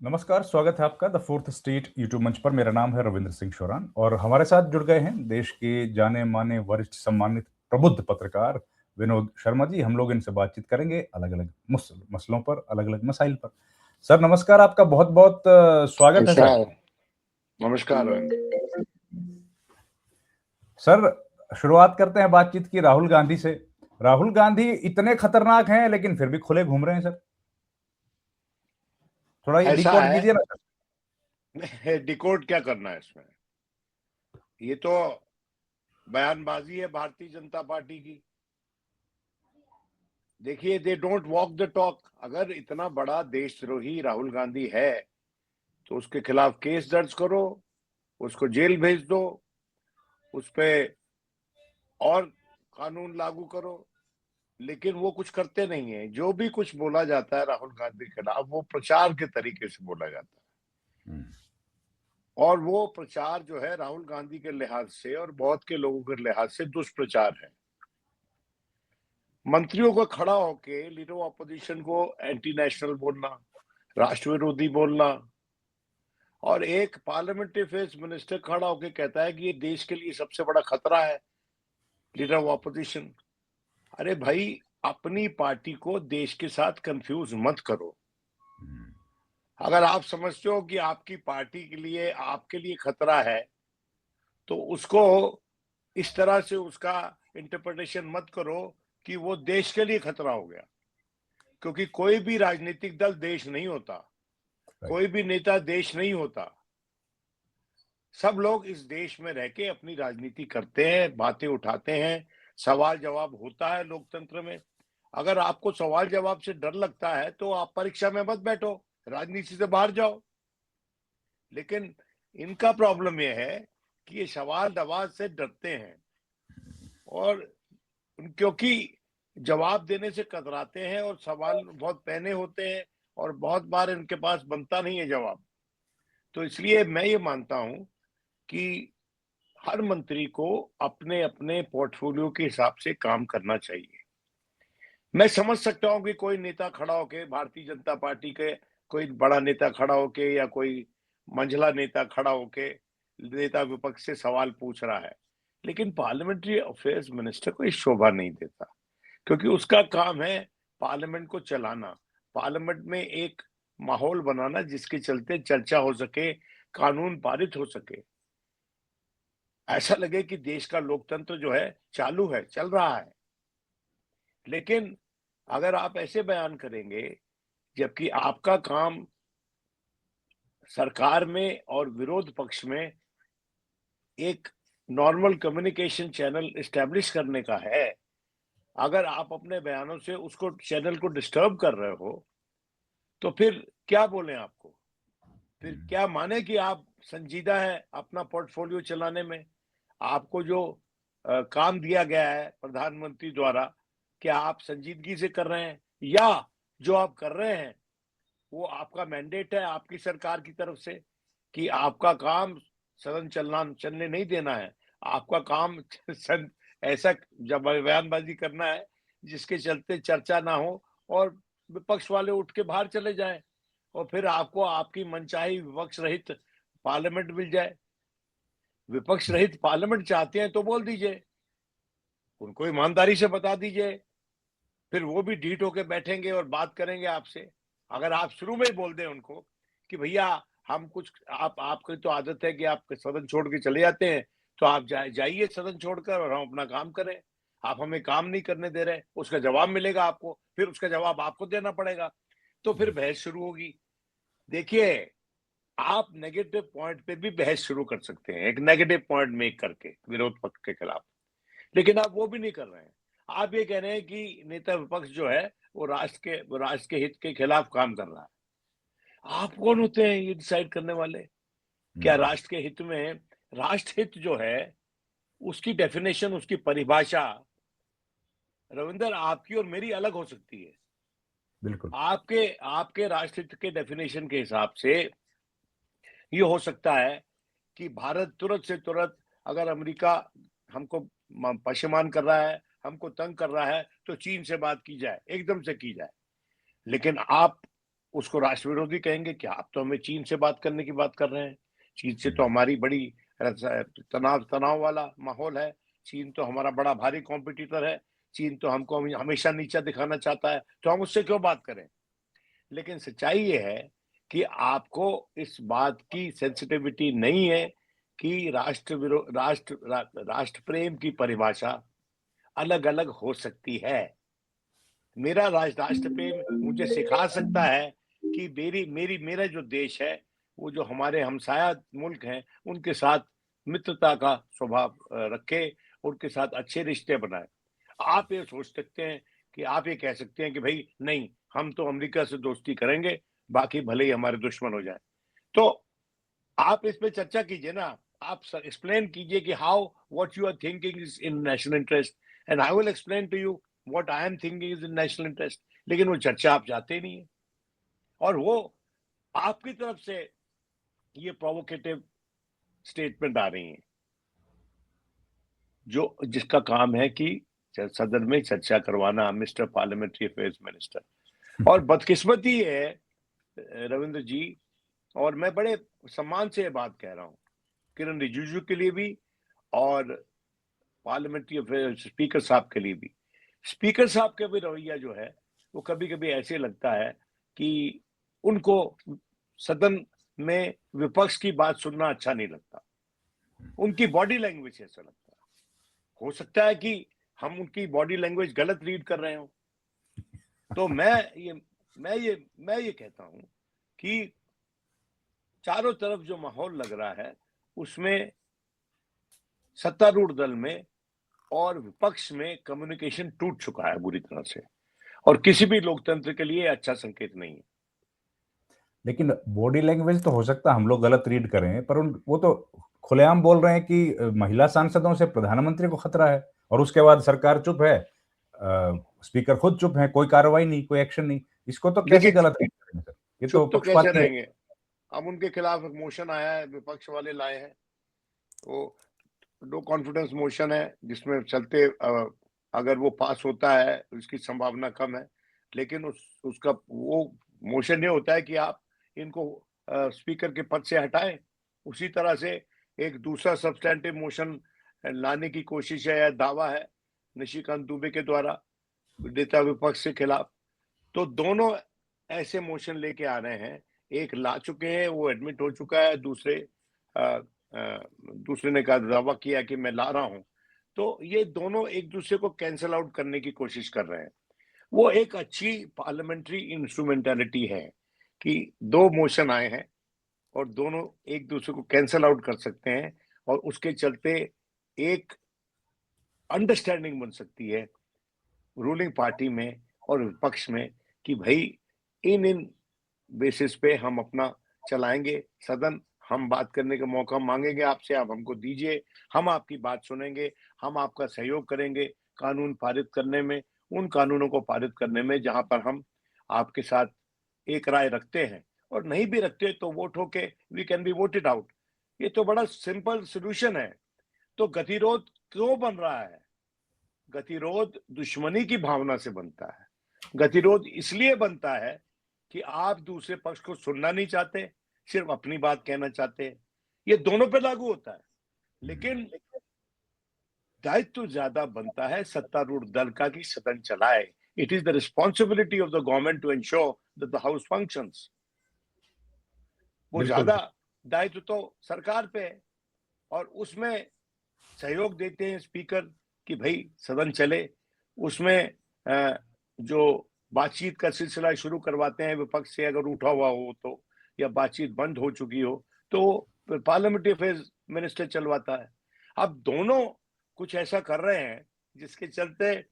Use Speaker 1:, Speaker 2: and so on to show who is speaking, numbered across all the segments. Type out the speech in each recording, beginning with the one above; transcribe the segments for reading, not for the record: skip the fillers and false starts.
Speaker 1: नमस्कार, स्वागत है आपका द फोर्थ स्टेट यूट्यूब मंच पर। मेरा नाम है रविंद्र सिंह शोरान और हमारे साथ जुड़ गए हैं देश के जाने माने वरिष्ठ सम्मानित प्रबुद्ध पत्रकार विनोद शर्मा जी। हम लोग इनसे बातचीत करेंगे अलग अलग मसलों पर, अलग अलग मसाइल पर। सर नमस्कार, आपका बहुत बहुत स्वागत है सर।
Speaker 2: नमस्कार। नमस्कार रविंद्र।
Speaker 1: सर शुरुआत करते हैं बातचीत की राहुल गांधी से। राहुल गांधी इतने खतरनाक हैं लेकिन फिर भी खुले घूम रहे हैं सर। थोड़ा ये
Speaker 2: ऐसा
Speaker 1: डिकोड
Speaker 2: है,
Speaker 1: कीजिए ना सर।
Speaker 2: डिकोड क्या करना है इसमें? ये तो बयानबाजी है भारतीय जनता पार्टी की। देखिए, they don't walk the talk. अगर इतना बड़ा देशद्रोही राहुल गांधी है तो उसके खिलाफ केस दर्ज करो, उसको जेल भेज दो, उस पे और कानून लागू करो। लेकिन वो कुछ करते नहीं है। जो भी कुछ बोला जाता है राहुल गांधी के खिलाफ, वो प्रचार के तरीके से बोला जाता है। और वो प्रचार जो है राहुल गांधी के लिहाज से और बहुत के लोगों के लिहाज से दुष्प्रचार है। मंत्रियों को खड़ा होके लीडर ऑपोजिशन को एंटी नेशनल बोलना, राष्ट्र विरोधी बोलना, और एक पार्लियामेंट्री अफेयर्स मिनिस्टर खड़ा होके कहता है कि ये देश के लिए सबसे बड़ा खतरा है, लीडर ऑफ ऑपोजिशन। अरे भाई, अपनी पार्टी को देश के साथ कंफ्यूज मत करो। अगर आप समझते हो कि आपकी पार्टी के लिए, आपके लिए खतरा है, तो उसको इस तरह से उसका इंटरप्रिटेशन मत करो कि वो देश के लिए खतरा हो गया। क्योंकि कोई भी राजनीतिक दल देश नहीं होता, कोई भी नेता देश नहीं होता। सब लोग इस देश में रह के अपनी राजनीति करते हैं, बातें उठाते हैं, सवाल जवाब होता है लोकतंत्र में। अगर आपको सवाल जवाब से डर लगता है तो आप परीक्षा में मत बैठो, राजनीति से बाहर जाओ। लेकिन इनका प्रॉब्लम यह है कि ये सवाल जवाब से डरते हैं और क्योंकि जवाब देने से कतराते हैं और सवाल बहुत पहने होते हैं और बहुत बार इनके पास बनता नहीं है जवाब। तो इसलिए मैं ये मानता हूं कि हर मंत्री को अपने अपने पोर्टफोलियो के हिसाब से काम करना चाहिए। मैं समझ सकता हूं कि कोई नेता खड़ा होके, भारतीय जनता पार्टी के कोई बड़ा नेता खड़ा होके या कोई मंझला नेता खड़ा होके नेता विपक्ष से सवाल पूछ रहा है, लेकिन पार्लियामेंट्री अफेयर्स मिनिस्टर को ये शोभा नहीं देता। क्योंकि उसका काम है पार्लियामेंट को चलाना, पार्लियामेंट में एक माहौल बनाना जिसके चलते चर्चा हो सके, कानून पारित हो सके, ऐसा लगे कि देश का लोकतंत्र जो है चालू है, चल रहा है। लेकिन अगर आप ऐसे बयान करेंगे, जबकि आपका काम सरकार में और विरोध पक्ष में एक नॉर्मल कम्युनिकेशन चैनल एस्टेब्लिश करने का है, अगर आप अपने बयानों से उसको चैनल को डिस्टर्ब कर रहे हो, तो फिर क्या बोलें आपको? फिर क्या माने कि आप संजीदा है अपना पोर्टफोलियो चलाने में? आपको जो काम दिया गया है प्रधानमंत्री द्वारा, क्या आप संजीदगी से कर रहे हैं, या जो आप कर रहे हैं वो आपका मैंडेट है आपकी सरकार की तरफ से कि आपका काम सदन चलने नहीं देना है, आपका काम ऐसा जब बयानबाजी करना है जिसके चलते चर्चा ना हो और विपक्ष वाले उठ के बाहर चले जाएं, और फिर आपको आपकी मनचाही विपक्ष रहित पार्लियामेंट मिल जाए। विपक्ष रहित पार्लियामेंट चाहते हैं तो बोल दीजिए, उनको ईमानदारी से बता दीजिए, फिर वो भी ढीठ होके बैठेंगे और बात करेंगे आपसे। अगर आप शुरू में ही बोल दें उनको कि भैया हम कुछ, आपकी तो आदत है कि आप सदन छोड़ के चले जाते हैं, तो आप जाइए सदन छोड़कर और हम अपना काम करें। आप हमें काम नहीं करने दे रहे, उसका जवाब मिलेगा आपको, फिर उसका जवाब आपको देना पड़ेगा, तो फिर बहस शुरू होगी। देखिए, आप नेगेटिव पॉइंट पे भी बहस शुरू कर सकते हैं, एक नेगेटिव पॉइंट मेक करके विरोध पक्ष के खिलाफ, लेकिन आप वो भी नहीं कर रहे हैं। आप ये कह रहे हैं कि नेता विपक्ष जो है वो राष्ट्र के हित के खिलाफ काम कर रहा है। आप कौन होते हैं ये डिसाइड करने वाले? क्या राष्ट्र के हित में, राष्ट्र हित जो है उसकी डेफिनेशन, उसकी परिभाषा रविंदर आपकी और मेरी अलग हो सकती है।
Speaker 1: बिल्कुल।
Speaker 2: आपके आपके राष्ट्र हित के डेफिनेशन के हिसाब से ये हो सकता है कि भारत तुरंत से तुरंत, अगर अमेरिका हमको पशेमान कर रहा है, हमको तंग कर रहा है, तो चीन से बात की जाए, एकदम से की जाए। लेकिन आप उसको राष्ट्र विरोधी कहेंगे कि आप तो हमें चीन से बात करने की बात कर रहे हैं, चीन से तो हमारी बड़ी तनाव वाला माहौल है, चीन तो हमारा बड़ा भारी कॉम्पिटिटर है, चीन तो हमको हमेशा नीचा दिखाना चाहता है, तो हम उससे क्यों बात करें। लेकिन सच्चाई ये है कि आपको इस बात की सेंसिटिविटी नहीं है कि राष्ट्र प्रेम की परिभाषा अलग अलग हो सकती है। मेरा राष्ट्र प्रेम मुझे सिखा सकता है कि मेरा जो देश है, वो जो हमारे हमसाया मुल्क हैं, उनके साथ मित्रता का स्वभाव रखे, उनके साथ अच्छे रिश्ते बनाए। आप ये सोच सकते हैं कि आप ये कह सकते हैं कि भाई नहीं, हम तो अमेरिका से दोस्ती करेंगे, बाकी भले ही हमारे दुश्मन हो जाए। तो आप इस पे चर्चा कीजिए ना, आप एक्सप्लेन कीजिए कि how what you are thinking is in national interest, and I will explain to you what I am thinking is in national interest. लेकिन वो चर्चा आप जाते ही नहीं है, और वो आपकी तरफ से ये प्रोवोकेटिव स्टेटमेंट आ रही है, जो जिसका काम है कि सदन में चर्चा करवाना, मिस्टर पार्लियामेंट्री अफेयर्स मिनिस्टर। और बदकिस्मती है रविंद्र जी, और मैं बड़े सम्मान से ये बात कह रहा हूं किरण रिजिजू के लिए भी, और पार्लियामेंट्री अफेयर्स स्पीकर साहब के लिए भी। स्पीकर साहब का भी रवैया जो है, वो कभी कभी ऐसे लगता है कि उनको सदन में विपक्ष की बात सुनना अच्छा नहीं लगता। उनकी बॉडी लैंग्वेज ऐसा लगता है। हो सकता है कि हम उनकी बॉडी लैंग्वेज गलत रीड कर रहे हो। तो मैं ये कहता हूं कि चारों तरफ जो माहौल लग रहा है, उसमें सत्तारूढ़ दल में और विपक्ष में कम्युनिकेशन टूट चुका है बुरी तरह से, और किसी भी लोकतंत्र के लिए अच्छा संकेत नहीं है।
Speaker 1: लेकिन बॉडी लैंग्वेज तो हो सकता है हम लोग गलत रीड करें, पर उन वो तो खुलेआम बोल रहे हैं कि महिला सांसदों से प्रधानमंत्री को खतरा है, और उसके बाद सरकार चुप है, स्पीकर खुद चुप है, कोई कार्रवाई नहीं, कोई एक्शन नहीं। इसको तो कैसे
Speaker 2: देखिए,
Speaker 1: गलत रीड करेंगे सर? ये तो
Speaker 2: चुप तो कैसे
Speaker 1: पक्षपाती है।
Speaker 2: रहेंगे। अब उनके खिलाफ एक मोशन आया है, विपक्ष वाले लाए हैं, वो नो कॉन्फिडेंस मोशन है, जिसमें चलते अगर वो पास होता है, उसकी संभावना कम है, लेकिन उसका वो मोशन ये होता है कि आप इनको स्पीकर के पद से हटाएं। उसी तरह से एक दूसरा सब्सटैंटिव मोशन लाने की कोशिश है या दावा है निशिकांत दुबे के द्वारा नेता विपक्ष के खिलाफ। तो दोनों ऐसे मोशन लेके आ रहे हैं, एक ला चुके हैं, वो एडमिट हो चुका है, दूसरे ने कहा, दावा किया कि मैं ला रहा हूं। तो ये दोनों एक दूसरे को कैंसल आउट करने की कोशिश कर रहे हैं। वो एक अच्छी पार्लियामेंट्री इंस्ट्रूमेंटालिटी है कि दो मोशन आए हैं और दोनों एक दूसरे को कैंसल आउट कर सकते हैं, और उसके चलते एक अंडरस्टैंडिंग बन सकती है रूलिंग पार्टी में और विपक्ष में कि भाई इन बेसिस पे हम अपना चलाएंगे सदन, हम बात करने का मौका मांगेंगे आपसे, आप हमको दीजिए, हम आपकी बात सुनेंगे, हम आपका सहयोग करेंगे कानून पारित करने में, उन कानूनों को पारित करने में जहां पर हम आपके साथ एक राय रखते हैं, और नहीं भी रखते तो वोट होके we can be voted out. ये तो बड़ा सिंपल सोल्यूशन है। तो गतिरोध क्यों बन रहा है? गतिरोध दुश्मनी की भावना से बनता है। गतिरोध इसलिए बनता है कि आप दूसरे पक्ष को सुनना नहीं चाहते, सिर्फ अपनी बात कहना चाहते हैं। ये दोनों पे लागू होता है। लेकिन दायित्व ज्यादा बनता है सत्तारूढ़ दल का कि सदन चलाए। It is the responsibility of the government to ensure that the house functions. वो
Speaker 1: बिल्कुल।
Speaker 2: ज्यादा दायित्व तो सरकार पे है, और उसमें सहयोग देते हैं स्पीकर कि भाई सदन चले। उसमें जो बातचीत का सिलसिला शुरू करवाते हैं विपक्ष से, अगर उठा हुआ हो तो, या बातचीत बंद हो चुकी हो, तो पार्लियामेंट्री अफेयर्स मिनिस्टर चलवाता है। अब दोनों कुछ ऐसा कर रहे हैं जिसके चलते,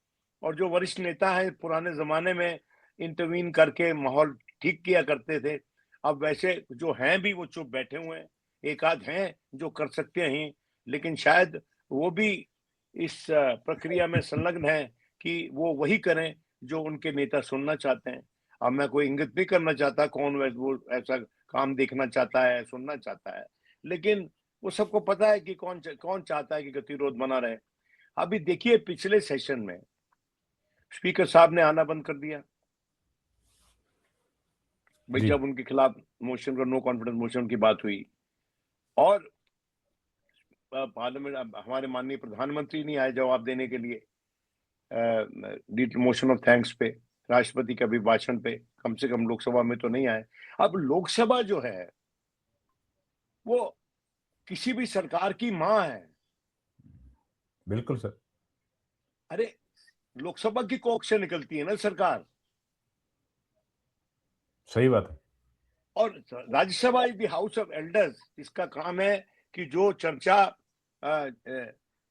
Speaker 2: और जो वरिष्ठ नेता हैं पुराने जमाने में इंटरवीन करके माहौल ठीक किया करते थे, अब वैसे जो हैं भी वो चुप बैठे हुए हैं। एक आध हैं जो कर सकते हैं, लेकिन शायद वो भी इस प्रक्रिया में संलग्न है कि वो वही करें जो उनके नेता सुनना चाहते हैं। अब मैं कोई इंगित नहीं करना चाहता कौन वो ऐसा काम देखना चाहता है, सुनना चाहता है, लेकिन वो सबको पता है कि कौन चाहता है कि गतिरोध बना रहे। अभी देखिए, पिछले सेशन में स्पीकर साहब ने आना बंद कर दिया, भाई
Speaker 1: जी।
Speaker 2: जब उनके खिलाफ मोशन का, नो कॉन्फिडेंस मोशन की बात हुई, और पार्लियामेंट, हमारे माननीय प्रधानमंत्री नहीं आए जवाब देने के लिए मोशन ऑफ थैंक्स पे, राष्ट्रपति के अभिभाषण पे, कम से कम लोकसभा में तो नहीं आए। अब लोकसभा जो है वो किसी भी सरकार की मां है।
Speaker 1: बिल्कुल सर।
Speaker 2: अरे लोकसभा की कोख से निकलती है ना सरकार,
Speaker 1: सही बात है।
Speaker 2: और Rajya Sabha is the house of elders. इसका काम है कि जो चर्चा अ, अ,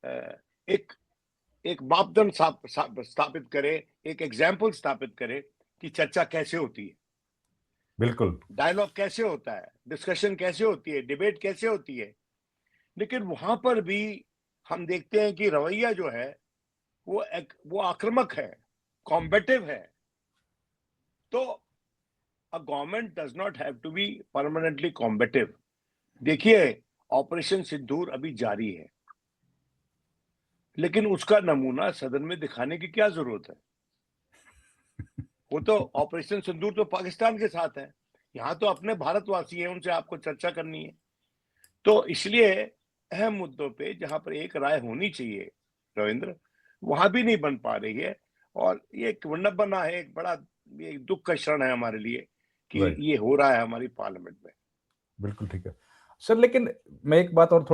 Speaker 2: अ, एक एक मापदंड स्थापित करे, एक एग्जाम्पल स्थापित करे कि चर्चा कैसे होती है,
Speaker 1: बिल्कुल।
Speaker 2: डायलॉग कैसे होता है, डिस्कशन कैसे होती है, डिबेट कैसे होती है। लेकिन वहां पर भी हम देखते हैं कि रवैया जो है वो आक्रामक है, कॉम्बेटिव है। तो a government does not have to be permanently combative. देखिए, ऑपरेशन सिंदूर अभी जारी है, लेकिन उसका नमूना सदन में दिखाने की क्या जरूरत है? वो तो ऑपरेशन सिंदूर तो पाकिस्तान के साथ है, यहाँ तो अपने भारतवासी हैं, उनसे आपको चर्चा करनी है। तो इसलिए अहम मुद्दों पे जहां पर एक राय होनी चाहिए रविंद्र, वहां भी नहीं बन पा रही है। और ये एक विडंबना है, एक बड़ा ये दुख का क्षण है हमारे लिए कि
Speaker 1: राइट।
Speaker 2: ये हो रहा है हमारी पार्लियामेंट में।
Speaker 1: बिल्कुल ठीक है। सर लेकिन मैं एक बात और थोड़ी